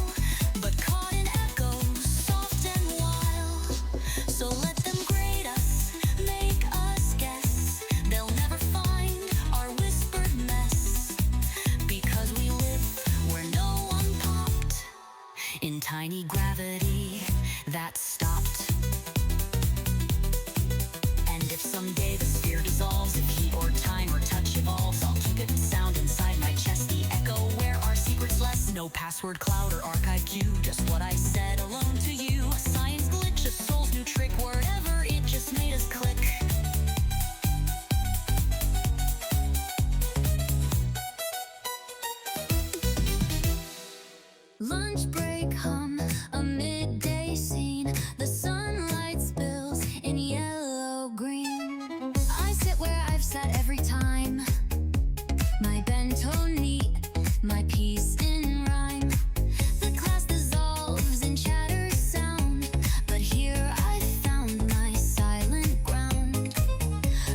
but caught in echoes, soft and wild. So let them grade us, make us guess. They'll never find our whispered mess, because we live where no one popped in tiny gravity that stopped. And if someday the sphere dissolves, if heat or time or touch evolves, I'll keep it sound inside my chest, the echo where our secrets less. No password cloud or archive queue, just what I said alone to you. A science glitch, a soul's new trick, wherever it just made us click. Lunch break hum, a midday scene. The sunlight spills in yellow green. I sit where I've sat every time, my bento neat, my piece in rhyme. The class dissolves in chatter sound, but here I found my silent ground.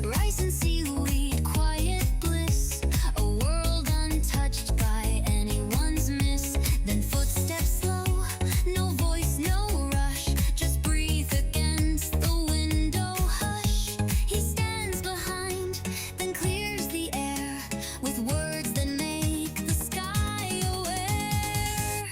Rice and seaweed, quiet bliss, a world untouched by anyone's miss. Then footsteps slow, no voice, no rush, just breathe against the window, hush. He stands behind, then clears the air with words that make the sky aware.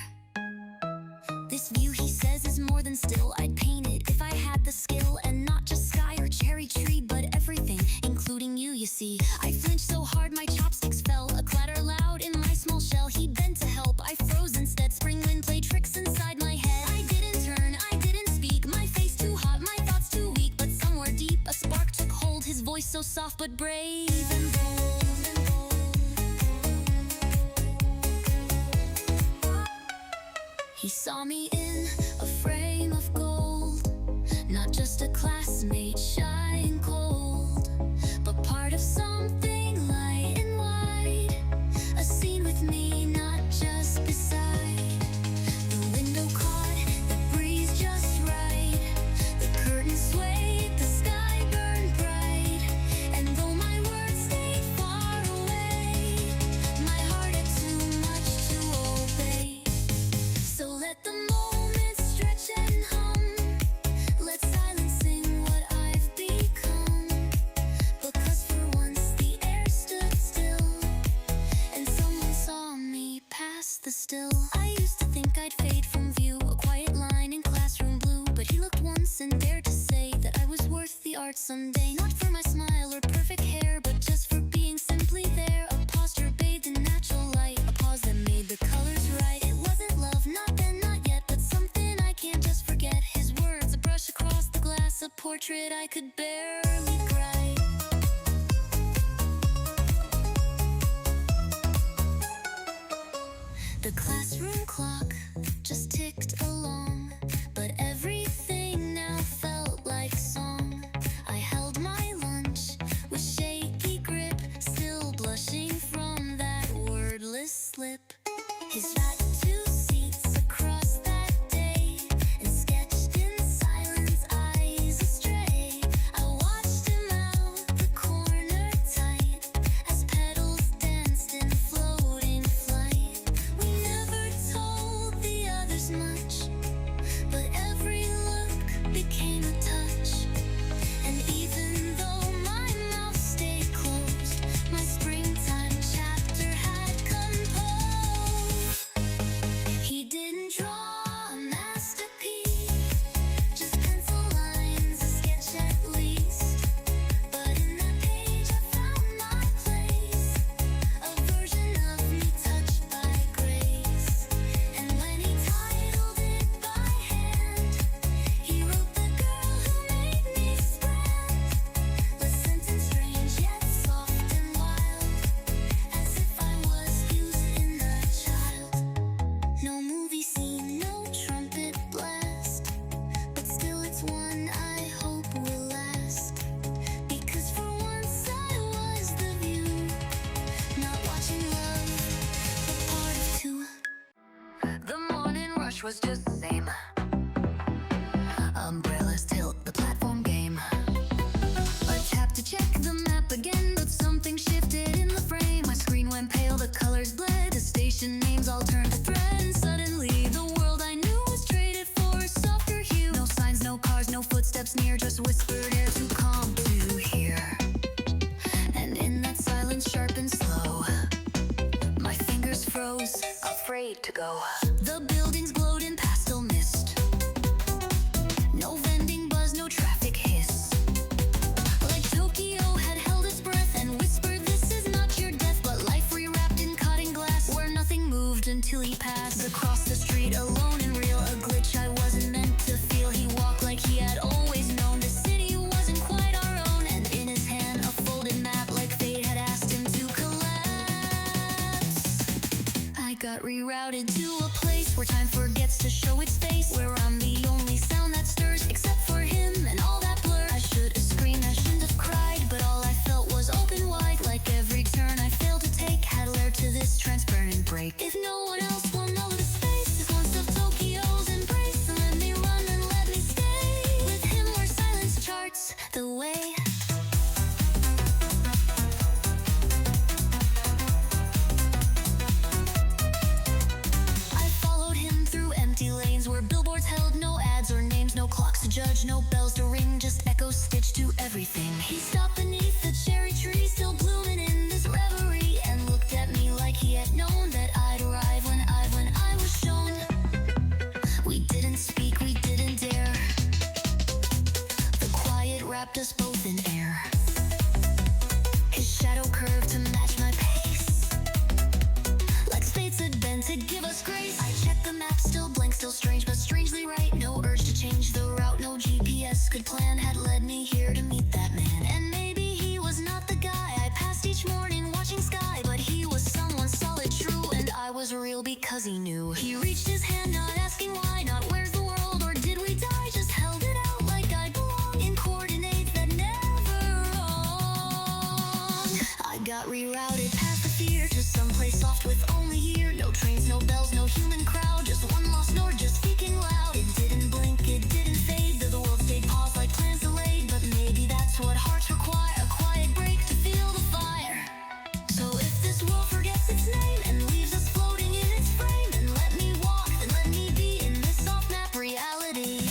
This view, he says, is more than still. I'd paint it if I had the skill, and not just sky or cherry tree, but everything, including you see. I flinched so hard my chopsticks fell, a clatter loud in my small shell. He bent to help, I froze instead. Spring wind played tricks inside my head. I didn't turn, I didn't speak, my face too hot, my thoughts too weak. But somewhere deep a spark took hold, his voice so soft but brave and bold. He saw me in a frame of gold, not just a classmate shy and cold, but part of something light and wide, a scene with me, not just beside. The window caught the breeze just right, the curtains swayed, the sky burned bright, and though my words stayed far away, my heart had too much to obey. So let the moment stretch and hum, let silence sing what I've become, because for once the air stood still, and someone saw me past the still. I used to think I'd fade from view, a quiet line in classroom blue, but he looked once and dared to say that I was worth the art someday. Not for my smile or perfect hair, but just for being simply there, a posture bathed in natural light, a pause that made the colors right. It wasn't love, not then, not yet, but something I can't just forget. His words, a brush across the glass, a portrait I could barely write. The classroom clock just ticked along, but everything now felt like song. I held my lunch with shaky grip, still blushing from that wordless slip. His fat two seats across that day, and sketched in silence, eyes astray. I watched him out the corner tight, as petals danced in floating flight. We never told the others much, but every look became a touch. And even though my mouth stayed closed, my springtime chapter had composed. He didn't draw a masterpiece, just pencil lines, a sketch at least. But in that page I found my place, a version of me touched by grace. And when he titled it by hand, he wrote the girl who made me spread, the sentence strange yet soft and wild, as if I was using a child. No movie scene, no trumpet blast, but still it's one I hope will last, because for once I was the view, not watching love, but part of two. The morning rush was just the same. Umbrellas tilt the platform game. A tap to check the map again, but something shifted in the frame. My screen went pale, the colors bled, the station names all turned to thread, and suddenly the world I knew was traded for a softer hue. No signs, no cars, no footsteps near, just whispered air too calm to hear. And in that silence sharp and slow, my fingers froze, afraid to go. The buildings glowed in pastel mist, no vending buzz, no traffic hiss, like Tokyo had held its breath and whispered, this is not your death, but life rewrapped in cotton glass, where nothing moved until he passed across the street, alone and real, a glitch I wasn't meant to feel. He walked like he had always known the city wasn't quite our own, and in his hand a folded map, like fate had asked him to collapse. I got rerouted to a place where time forgets to show its face, where I'm the only sound that stirs, except for him and all that blur. I should have screamed, I shouldn't have cried, but all I felt was open wide, like every turn I failed to take had led to this transparent break. If no one else will know the space is once of Tokyo's embrace, then let me run and let me stay with him where silence charts the way. I followed him through empty lanes where billboards held no ads or names, no clocks to judge, no bells to ring, just echoes stitched to everything. He stopped beneath the cherry tree, still blooming in this reverie, and looked at me like he had known that I'd arrive when I was shown. We didn't speak, we didn't dare. The quiet wrapped us both 'cause he knew. He reached his hand, not asking why, not where's the world or did we die, just held it out like I belong in coordinates that never wrong. I got rerouted past the fear to someplace soft with only here. No trains, no bells, no human crowd, just one lost nord just speaking loud. It didn't blink, it didn't fade, though the world stayed paused like plans delayed. But maybe that's what hearts require, a quiet break to feel the fire. So if this world forgets its name and leaves us floating in its frame, then let me walk, then let me be in this off-map reality.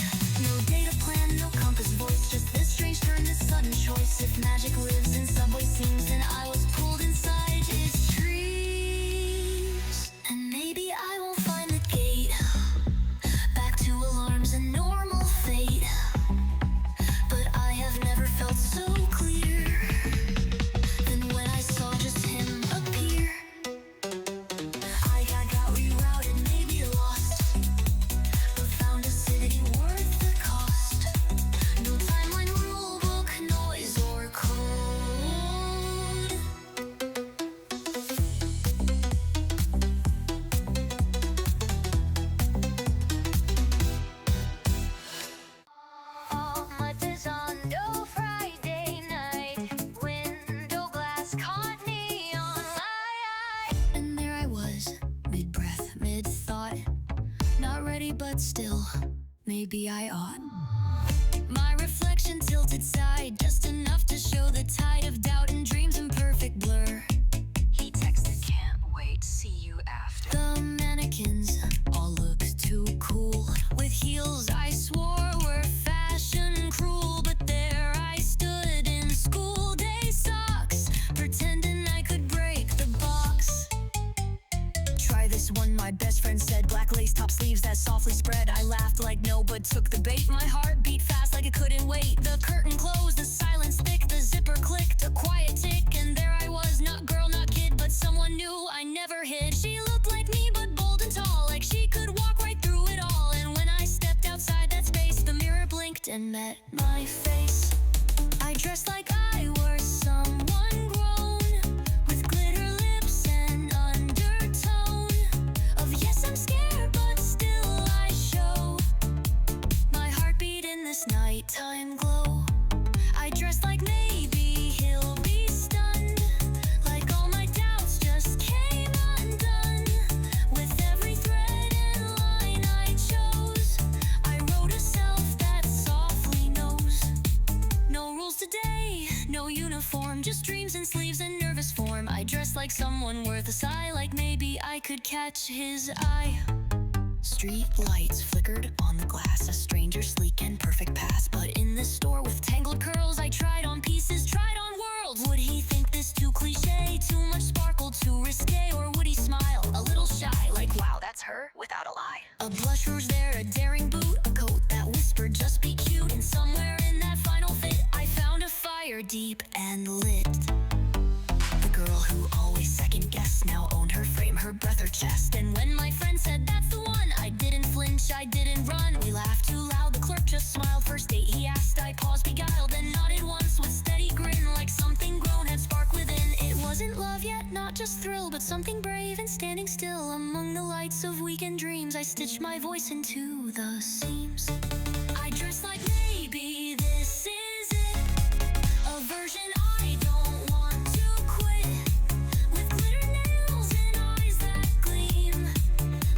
No data plan, no compass voice, just this strange turn, this sudden choice. If magic lives in subway scenes, then I was pulled inside its trees. And maybe I won't find the gate back to alarms and normal fate, but I have never felt so clear than when I saw just him appear. I got rerouted, maybe lost, but found a city worth the cost. No timeline, rule book, noise or code. Omotesandō Friday night, window glass caught neon light. And there I was, mid-breath, mid-thought, not ready but still, maybe I ought. My reflection tilted side, just enough to show the tide of doubt and dreams in perfect blur. He texted, can't wait, see you after. The mannequins all looked too cool, with heels I swore were fashion cruel. But there I stood in school day socks, pretending I could break the box. Try this one, my best friend said. Black lace top sleeves that softly spread. I laughed like no, but took the bait. My heart beat fast like it couldn't wait. The curtain closed, the silence thick, the zipper clicked, a quiet tick, and there I was, not girl, not kid, but someone new I never hid. She looked like me, but bold and tall, like she could walk right through it all. And when I stepped outside that space, the mirror blinked and met my face. I dressed like I were someone grown, with glitter lips and undertone of yes, I'm scared, but still I show my heartbeat in this nighttime glow. I dressed like maybe he'll be stunned, like all my doubts just came undone. With every thread and line I chose, I wrote a self that softly knows. No rules today, no uniform, just dreams and sleeves and nervous form. I dressed like someone worth a sigh, like maybe I could catch his eye. Street lights flickered on the glass, a stranger sleek and perfect pass. But in this store with tangled curls, I tried on pieces, tried on worlds. Would he think this too cliche, too much sparkle, too risque? Or would he smile, a little shy, like wow, that's her, without a lie? A blush rouge there, a daring boot, a coat that whispered just be cute. And somewhere in that final fit, I found a fire deep and lit. The girl who always second guessed now owned her frame, her breath, her chest. And when my friend said that's the one, I didn't flinch, I didn't run. We laughed too loud, the clerk just smiled. First date, he asked, I paused beguiled, and nodded once with steady grin, like something grown had sparked within. It wasn't love yet, not just thrill, but something brave and standing still among the lights of weekend dreams. I stitched my voice into the seams. I dressed like maybe this is it, a version I don't want to quit, with glitter nails and eyes that gleam,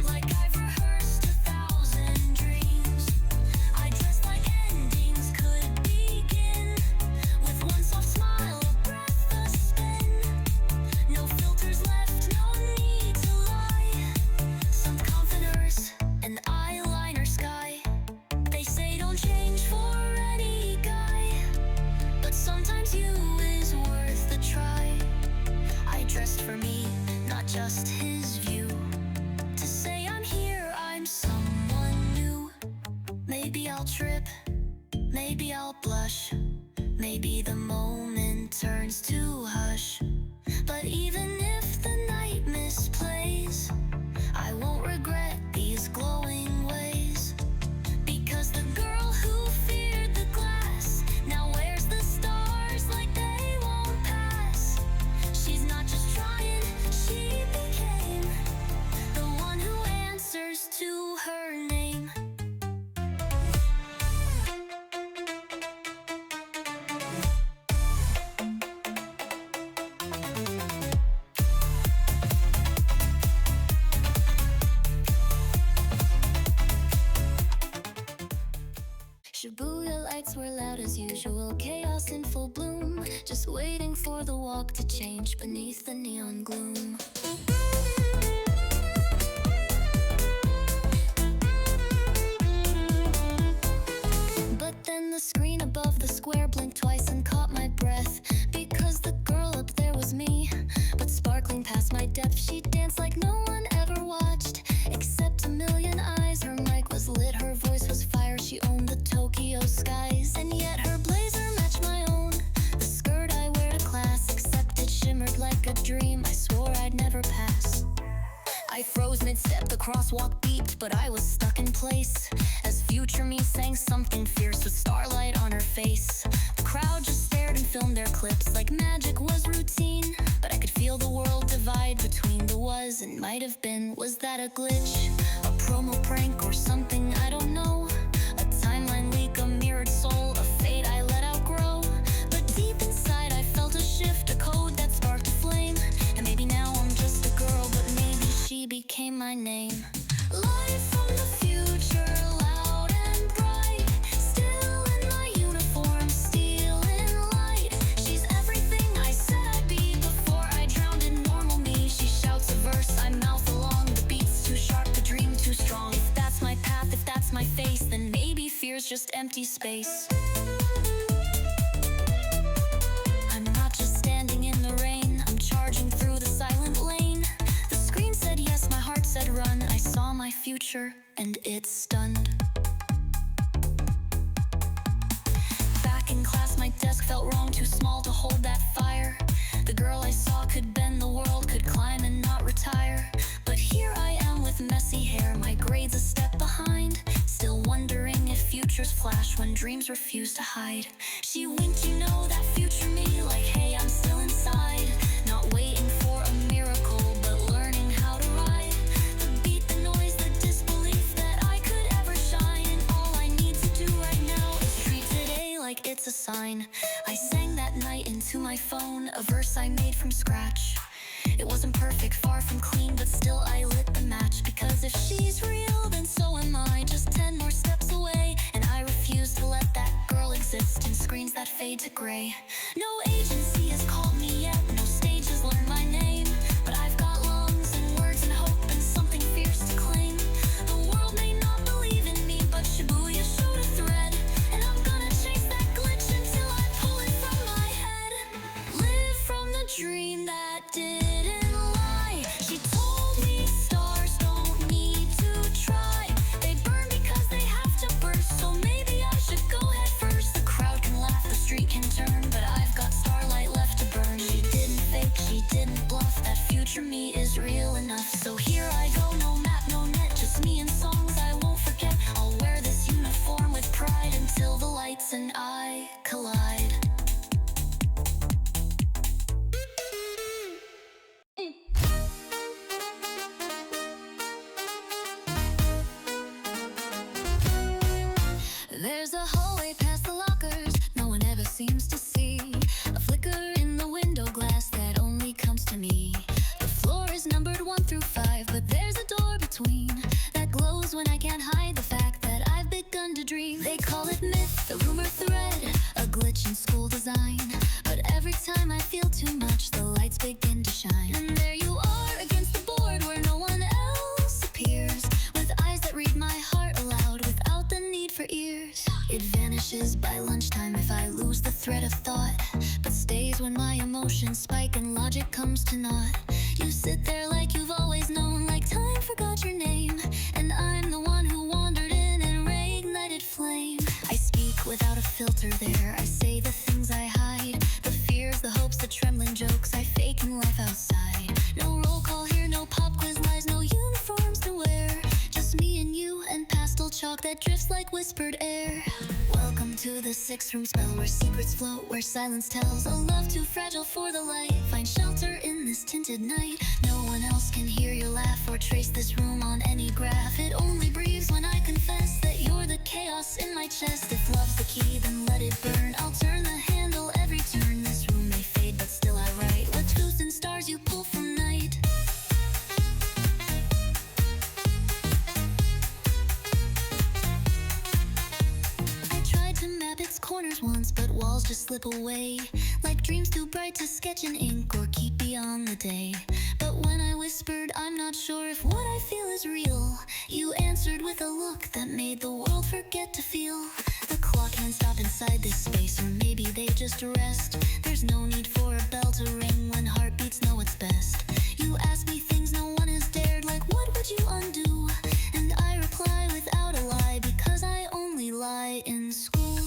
like I've rehearsed 1,000 dreams. I dressed like endings could begin, with one soft smile, a breath, a spin. No filters left, no need to lie. Some confidence, an eyeliner sky. They say don't change for any guy, but sometimes you is worth the try. I dressed for me, not just his view, to say I'm here, I'm someone new. Maybe I'll trip, maybe I'll blush, maybe the moment turns to hush. But even if the night misplays, I won't regret these glowing ways, because the girl who feared the glass now wears the stars like they won't pass. She's not just trying, she became the one who Shibuya lights were loud as usual, chaos in full bloom, just waiting for the walk to change beneath the neon gloom. But then the screen above the square blinked twice and caught my breath, because the girl up there was me, but sparkling past my depth. She danced like no one ever watched, except a million eyes. Her mic was lit, her voice was fire, she owned the Tokyo skies, and yet her blazer matched my own. The skirt I wear to class, except it shimmered like a dream I swore I'd never pass. I froze mid-step, the crosswalk beeped, but I was stuck in place, as future me sang something fierce with starlight on her face. The crowd just stared and filmed their clips like magic was routine, but I could feel the world divide between the was and might have been. Was that a glitch, a promo prank, or something I don't know? A timeline leak, a mirrored soul, a fate I let outgrow. But deep inside I felt a shift, a code that sparked a flame. And maybe now I'm just a girl, but maybe she became my name. Live from the future, loud and bright, still in my uniform, stealing light. She's everything I said I'd be before I drowned in normal me. She shouts a verse, I mouth along, the beat's too sharp, the dream too strong. If that's my path, if that's my face, then maybe fear's just empty space. I'm not just standing in the rain, I'm charging through the silent lane. The screen said yes, my heart said run. I saw my future and it stunned. Back in class my desk felt wrong, too small to hold that fire. The girl I saw could bend the world, could climb and not retire. But here I am with messy hair, my grades a step behind, still wondering if futures flash when dreams refuse to hide. She winked, you know that future me, like hey, I'm still inside, not waiting for a miracle, but learning how to ride. The beat, the noise, the disbelief that I could ever shine. All I need to do right now is treat today like it's a sign. I sang that night into my phone, a verse I made from scratch. It wasn't perfect, far from clean, but still I lit the match. Because if she's real, then so am I, just 10 more steps away. And I refuse to let that girl exist in screens that fade to gray. No agency has called me yet, no stage has learned my name, but I've got lungs and words and hope and something fierce to claim. The world may not believe in me, but Shibuya showed a thread, and I'm gonna chase that glitch until I pull it from my head. Live from the dream that didn't lie. She told me stars don't need to try, they burn because they have to burst, so maybe I should go head first. The crowd can laugh, the street can turn, but I've got starlight left to burn. She didn't fake, she didn't bluff, that future me is real enough. So here I go, no map, no net, just me and songs I won't forget. I'll wear this uniform with pride until the lights and I collide. There's a hallway past the lockers no one ever seems to see, a flicker in the window glass that only comes to me. The floor is numbered 1 through 5, but there's a door between that glows when I can't hide the fact that I've begun to dream. They call it myth, a rumor thread, a glitch in school design, but every time I feel too much, the lights begin to shine. And there you are against the board where no one else appears, with eyes that read my heart aloud without the need for ears. It vanishes by lunchtime if I lose the thread of thought, but stays when my emotions spike and logic comes to naught. You sit there like you've always known, like time forgot your name, and I'm the one who wandered in and reignited flame. I speak without a filter there, I say the things I hide, the fears, the hopes, the trembling jokes I fake in life outside. No roll call here, no pop quiz lies, no uniforms to wear, just me and you and pastel chalk that drifts like whispered air. Welcome to the 6-room spell where secrets float, where silence tells a love too fragile for the light. Find shelter in this tinted night, no one else can hear your laugh or trace this room on any graph. It only breathes when I confess that you're the chaos in my chest. If love's the key, then let it burn, I'll turn the handle every turn. This room may fade, but still I write what truths and stars you pull from night. I try walls just slip away, like dreams too bright to sketch in ink or keep beyond the day. But when I whispered, I'm not sure if what I feel is real, you answered with a look that made the world forget to feel. The clock can stop inside this space, or maybe they just rest. There's no need for a bell to ring when heartbeats know what's best. You ask me things no one has dared, like what would you undo? And I reply without a lie, because I only lie in school.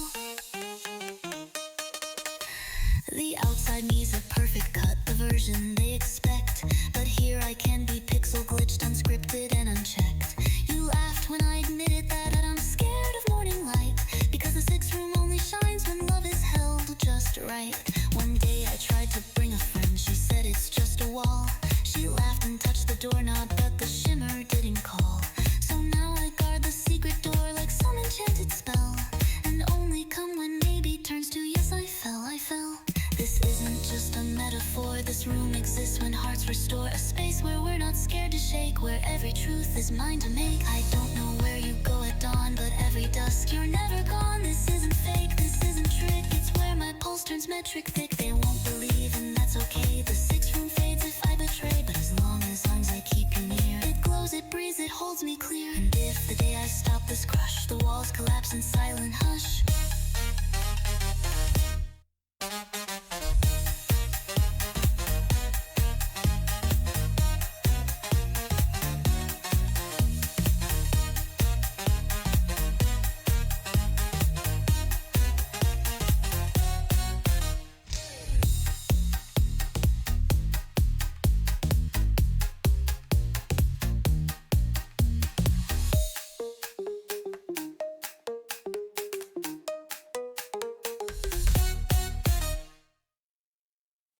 The outside me's a perfect cut, the version they expect. But here I can be pixel glitched, unscripted and unchecked. You laughed when I admitted that I'm scared of morning light, because the sixth room only shines when love is held just right. One day I tried to bring a friend, she said it's just a wall. She laughed and touched the doorknob, but the shimmer didn't call. So now I guard the secret door like some enchanted spell, and only come when maybe turns to yes, I fell. This isn't just a metaphor, this room exists when hearts restore. A space where we're not scared to shake, where every truth is mine to make. I don't know where you go at dawn, but every dusk you're never gone. This isn't fake, this isn't trick, it's where my pulse turns metric thick. They won't believe and that's okay, the sixth room fades if I betray, but as long as arms I keep you near, it glows, it breathes, it holds me clear. And if the day I stop this crush, the walls collapse in silent hush,